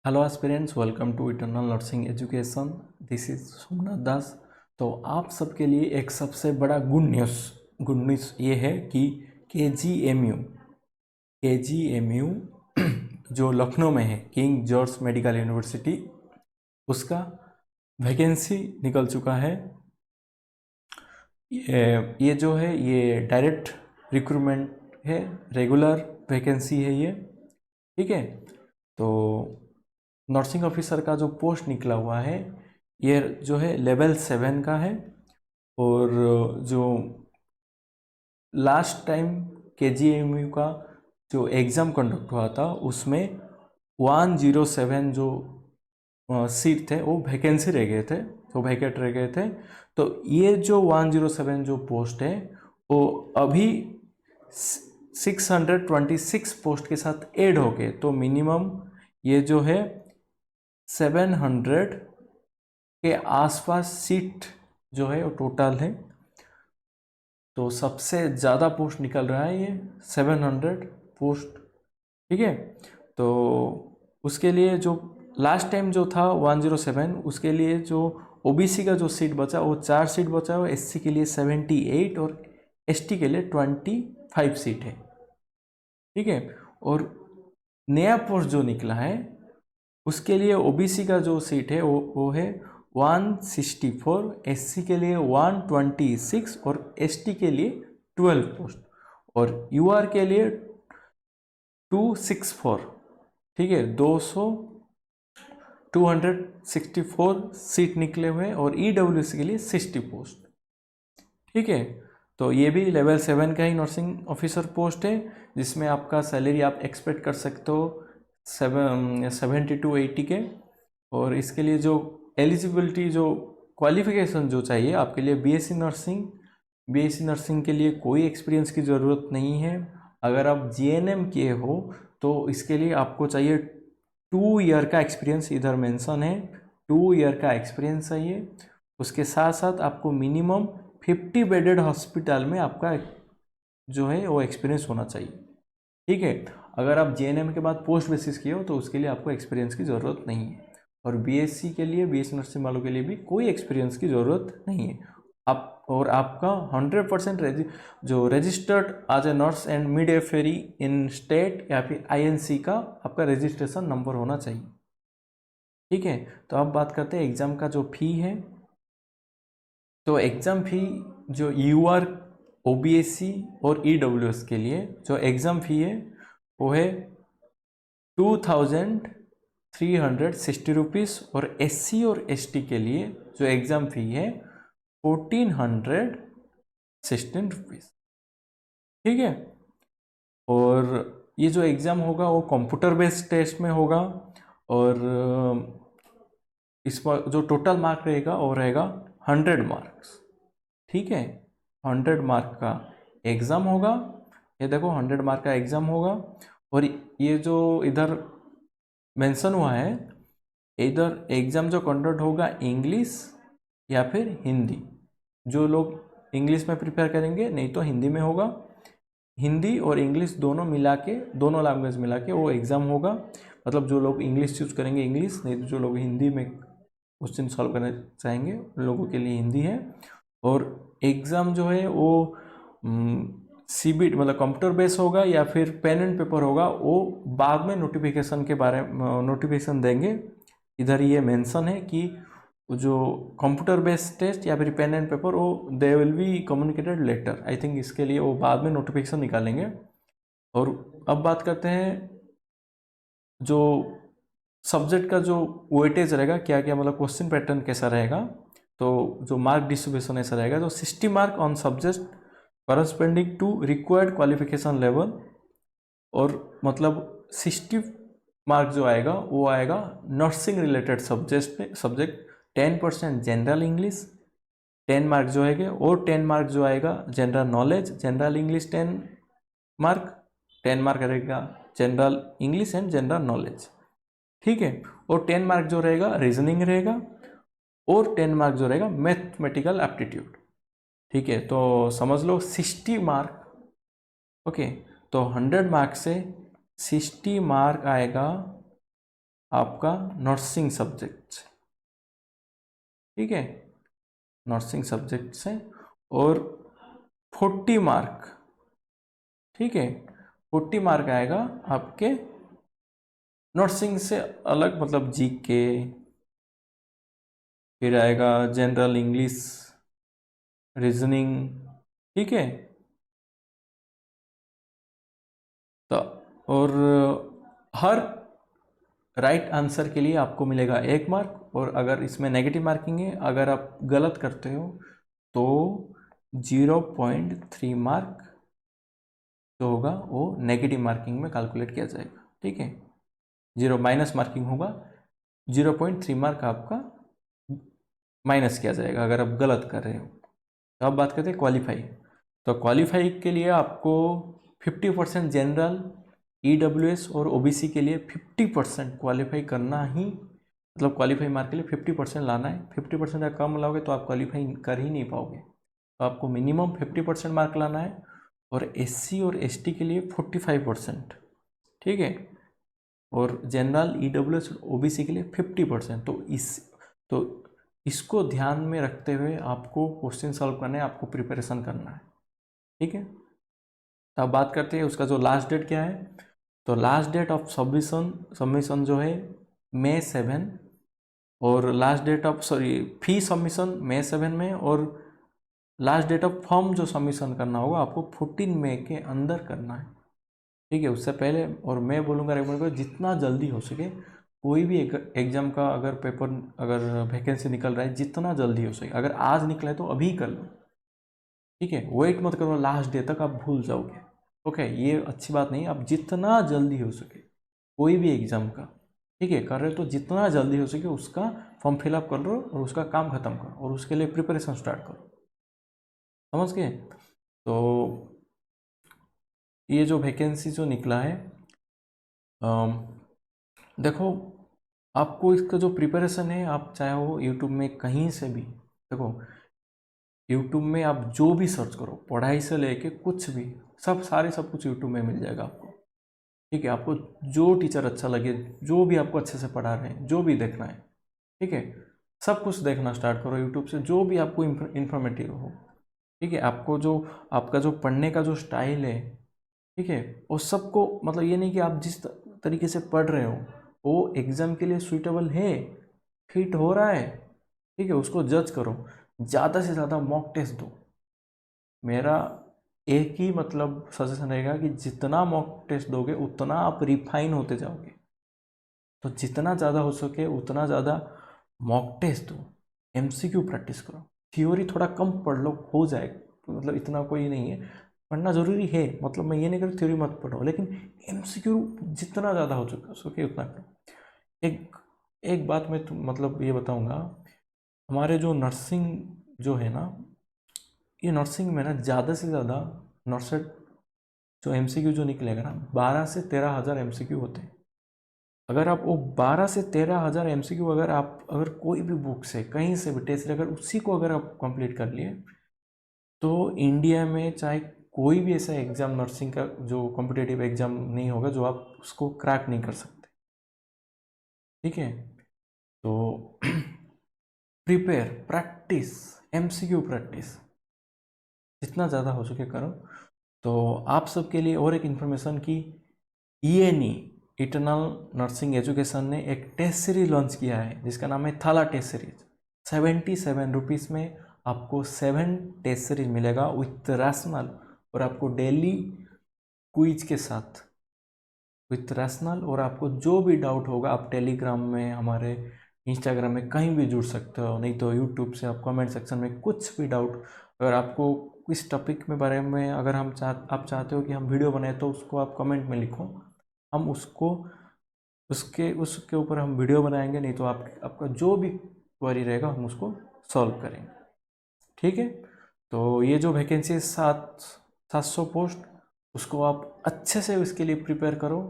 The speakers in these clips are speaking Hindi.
Hello aspirants, welcome to eternal nursing education. This is Somnath Das. तो आप सबके लिए एक सबसे बड़ा गुड न्यूज़ ये है कि के जी एम यू जो लखनऊ में है, किंग जॉर्ज मेडिकल यूनिवर्सिटी, उसका वैकेंसी निकल चुका है। ये जो है ये डायरेक्ट रिक्रूटमेंट है, रेगुलर वैकेंसी है ये। ठीक है, तो नर्सिंग ऑफिसर का जो पोस्ट निकला हुआ है ये जो है लेवल 7 का है। और जो लास्ट टाइम KGMU का जो एग्ज़ाम कंडक्ट हुआ था उसमें 107 जो सीट थे वो वैकेंसी रह गए थे, तो वैकेंट रह गए थे। तो ये जो 107 जो पोस्ट है वो अभी 626 पोस्ट के साथ ऐड हो गए, तो मिनिमम ये जो है 700 के आसपास सीट जो है वो टोटल है। तो सबसे ज़्यादा पोस्ट निकल रहा है ये 700 पोस्ट। ठीक है, तो उसके लिए जो लास्ट टाइम जो था 107, उसके लिए जो OBC का जो सीट बचा वो 4 सीट बचा है, SC के लिए 78 और ST के लिए 25 सीट है। ठीक है, और नया पोस्ट जो निकला है उसके लिए OBC का जो सीट है वो है 164, SC के लिए 126 और ST के लिए 12 पोस्ट, और UR के लिए 264। ठीक है, 264 सीट निकले हुए, और EWC के लिए 60 पोस्ट। ठीक है, तो ये भी लेवल 7 का ही नर्सिंग ऑफिसर पोस्ट है, जिसमें आपका सैलरी आप एक्सपेक्ट कर सकते हो 70 to 80 के। और इसके लिए जो एलिजिबिलिटी, जो क्वालिफिकेशन जो चाहिए आपके लिए, BSc नर्सिंग के लिए कोई एक्सपीरियंस की ज़रूरत नहीं है। अगर आप GNM किए हो तो इसके लिए आपको चाहिए 2 ईयर का एक्सपीरियंस, इधर मेंशन है 2 ईयर का एक्सपीरियंस चाहिए। उसके साथ साथ आपको मिनिमम 50 बेडेड हॉस्पिटल में आपका जो है वो एक्सपीरियंस होना चाहिए। ठीक है, अगर आप JNM के बाद पोस्ट बेसिस किए हो तो उसके लिए आपको एक्सपीरियंस की ज़रूरत नहीं है। और BSc के लिए, BSc नर्सिंग वालों के लिए भी कोई एक्सपीरियंस की ज़रूरत नहीं है। और आपका 100% जो registered as a nurse and midwifery in state या फिर INC का आपका रजिस्ट्रेशन नंबर होना चाहिए। ठीक है, तो अब बात करते हैं एग्ज़ाम का जो फ़ी है। तो एग्ज़ाम फ़ी जो UR, OBSC और EWS के लिए जो एग्ज़ाम फ़ी है वो है 2360 रुपीज़, और SC और ST के लिए जो एग्ज़ाम फ़ी है 1416 रुपीज़। ठीक है, और ये जो एग्ज़ाम होगा वो कंप्यूटर बेस्ड टेस्ट में होगा, और इस पर जो टोटल मार्क रहेगा वो रहेगा 100 मार्क्स। ठीक है, 100 मार्क का एग्ज़ाम होगा। ये देखो 100 मार्क का एग्ज़ाम होगा, और ये जो इधर मेंशन हुआ है, इधर एग्ज़ाम जो कंडक्ट होगा इंग्लिश या फिर हिंदी। जो लोग इंग्लिश में प्रिपेयर करेंगे, नहीं तो हिंदी में होगा। हिंदी और इंग्लिश दोनों मिला के, दोनों लैंग्वेज मिला के वो एग्ज़ाम होगा। मतलब जो लोग इंग्लिश चूज़ करेंगे इंग्लिश, नहीं तो जो लोग हिंदी में क्वेश्चन सॉल्व करना चाहेंगे उन लोगों के लिए हिंदी है। और एग्ज़ाम जो है वो CBT मतलब कंप्यूटर बेस होगा या फिर पेन एंड पेपर होगा, वो बाद में नोटिफिकेशन के बारे में नोटिफिकेशन देंगे। इधर ये मेंशन है कि जो कंप्यूटर बेस्ड टेस्ट या फिर पेन एंड पेपर, वो they will be communicated letter. I think इसके लिए वो बाद में नोटिफिकेशन निकालेंगे। और अब बात करते हैं जो सब्जेक्ट का जो वेटेज रहेगा, क्या क्या मतलब क्वेश्चन पैटर्न कैसा रहेगा। तो जो मार्क डिस्ट्रीब्यूशन ऐसा रहेगा, तो 60 mark on subject corresponding to required qualification level, और मतलब 60 मार्क जो आएगा वो आएगा nursing related subject 10% general English 10 mark जो आएगा, और 10 मार्क जो आएगा general knowledge, general English 10 mark, 10 mark रहेगा general English and general knowledge. ठीक है, और 10 मार्क जो रहेगा रीजनिंग रहेगा, और 10 मार्क जो रहेगा मैथमेटिकल एप्टीट्यूड। ठीक है, तो समझ लो 60 मार्क। ओके, तो 100 मार्क से 60 मार्क आएगा आपका नर्सिंग सब्जेक्ट से, ठीक है, नर्सिंग सब्जेक्ट से, और 40 मार्क, ठीक है, 40 मार्क आएगा आपके नर्सिंग से अलग, मतलब जीके, फिर आएगा जनरल इंग्लिश, रीजनिंग, ठीक है। तो और हर राइट आंसर के लिए आपको मिलेगा 1 मार्क, और अगर इसमें नेगेटिव मार्किंग है, अगर आप गलत करते हो तो 0.3 मार्क जो होगा वो नेगेटिव मार्किंग में कैलकुलेट किया जाएगा, ठीक है। 0 माइनस मार्किंग होगा, 0.3 मार्क आपका माइनस किया जाएगा अगर आप गलत कर रहे हो। तो अब बात करते हैं क्वालिफाई। तो क्वालिफाई के लिए आपको 50% जनरल, ईडब्ल्यूएस और ओबीसी के लिए 50% क्वालिफाई करना ही, मतलब क्वालिफाई मार्क के लिए 50% लाना है। 50% या कम लाओगे तो आप क्वालिफाई कर ही नहीं पाओगे, तो आपको मिनिमम 50% मार्क लाना है। और एससी और एसटी के लिए 45%, ठीक है, और जनरल, ईडब्ल्यूएस और ओबीसी के लिए 50%। तो इसको ध्यान में रखते हुए आपको क्वेश्चन सॉल्व करने, आपको प्रिपरेशन करना है, ठीक है। तो अब बात करते हैं उसका जो लास्ट डेट क्या है। तो लास्ट डेट ऑफ सबमिशन जो है May 7, और last date of fee submission May 7 में, और लास्ट डेट ऑफ फॉर्म जो सबमिशन करना होगा आपको 14 मई के अंदर करना है, ठीक है, उससे पहले। और मैं बोलूँगा रेकमेंड करो जितना जल्दी हो सके, कोई भी एग्जाम का अगर पेपर, अगर वैकेंसी निकल रहा है, जितना जल्दी हो सके, अगर आज निकला है तो अभी कर लो, ठीक है, वेट मत करो लास्ट डे तक, आप भूल जाओगे। ओके, ये अच्छी बात नहीं, आप जितना जल्दी हो सके कोई भी एग्जाम का, ठीक है, कर रहे हो तो जितना जल्दी हो सके उसका फॉर्म फिलअप कर लो और उसका काम खत्म करो और उसके लिए प्रिपरेशन स्टार्ट करो, समझ गए। तो ये जो वैकेंसी जो निकला है, देखो, आपको इसका जो प्रिपरेशन है, आप चाहे हो यूट्यूब में कहीं से भी देखो, यूट्यूब में आप जो भी सर्च करो, पढ़ाई से लेके कुछ भी, सब कुछ यूट्यूब में मिल जाएगा आपको, ठीक है। आपको जो टीचर अच्छा लगे, जो भी आपको अच्छे से पढ़ा रहे हैं, जो भी देखना है, ठीक है, सब कुछ देखना स्टार्ट करो यूट्यूब से, जो भी आपको इंफॉर्मेटिव हो, ठीक है। आपका जो पढ़ने का जो स्टाइल है, ठीक है, वो सबको, मतलब ये नहीं कि आप जिस तरीके से पढ़ रहे हो वो एग्जाम के लिए सुइटेबल है, फिट हो रहा है, ठीक है, उसको जज करो। ज़्यादा से ज़्यादा मॉक टेस्ट दो। मेरा एक ही मतलब सजेशन रहेगा कि जितना मॉक टेस्ट दोगे उतना आप रिफाइन होते जाओगे। तो जितना ज़्यादा हो सके उतना ज़्यादा मॉक टेस्ट दो, एमसीक्यू प्रैक्टिस करो, थ्योरी थोड़ा कम पढ़ लो, हो जाएगा, मतलब इतना कोई नहीं है, पढ़ना ज़रूरी है, मतलब मैं ये नहीं कर थ्योरी मत पढ़ो, लेकिन एमसीक्यू जितना ज़्यादा हो सके उतना करो। एक एक बात मैं मतलब ये बताऊंगा, हमारे जो नर्सिंग जो है ना, ये नर्सिंग में ना ज़्यादा से ज़्यादा नर्सेट जो एमसीक्यू जो निकलेगा ना, 12 से 13 हज़ार एमसीक्यू होते हैं। अगर आप वो 12 से 13 हज़ार एमसीक्यू, अगर कोई भी बुक से कहीं से भी टेस्ट, अगर उसी को अगर आप कंप्लीट कर लिए, तो इंडिया में चाहे कोई भी ऐसा एग्ज़ाम, नर्सिंग का जो कॉम्पिटिटिव एग्ज़ाम नहीं होगा जो आप उसको क्रैक नहीं कर सकते, ठीक है। तो प्रिपेयर, प्रैक्टिस, एमसीक्यू प्रैक्टिस जितना ज़्यादा हो सके करो। तो आप सबके लिए और एक इन्फॉर्मेशन की, ईएनई इटर्नल नर्सिंग एजुकेशन ने एक टेस्ट सीरीज लॉन्च किया है जिसका नाम है थाला टेस्ट सीरीज। 77 रुपीज़ में आपको 7 टेस्ट सीरीज मिलेगा विथ रैशनल, और आपको डेली क्विज के साथ विथ रैशनल। और आपको जो भी डाउट होगा आप टेलीग्राम में, हमारे इंस्टाग्राम में कहीं भी जुड़ सकते हो, नहीं तो यूट्यूब से आप कमेंट सेक्शन में कुछ भी डाउट, अगर आपको इस टॉपिक में बारे में अगर आप चाहते हो कि हम वीडियो बनाए तो उसको आप कमेंट में लिखो, हम उसको उसके ऊपर हम वीडियो बनाएंगे, नहीं तो आपका जो भी क्वेरी रहेगा हम उसको सॉल्व करेंगे, ठीक है। तो ये जो वैकेंसी है 700 पोस्ट, उसको आप अच्छे से इसके लिए प्रिपेयर करो,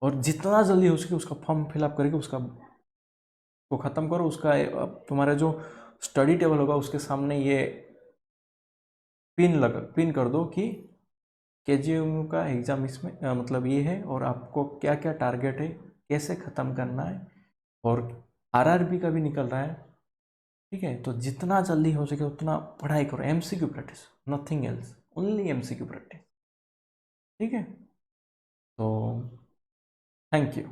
और जितना जल्दी हो सके उसका फॉर्म फिलअप करके उसका को ख़त्म करो। उसका तुम्हारा जो स्टडी टेबल होगा उसके सामने ये पिन कर दो कि केजीएमयू का एग्ज़ाम इसमें मतलब ये है, और आपको क्या क्या टारगेट है कैसे ख़त्म करना है, और आरआरबी का भी निकल रहा है, ठीक है। तो जितना जल्दी हो सके उतना पढ़ाई करो, MCQ practice, nothing else, only MCQ practice, ठीक है। तो थैंक यू।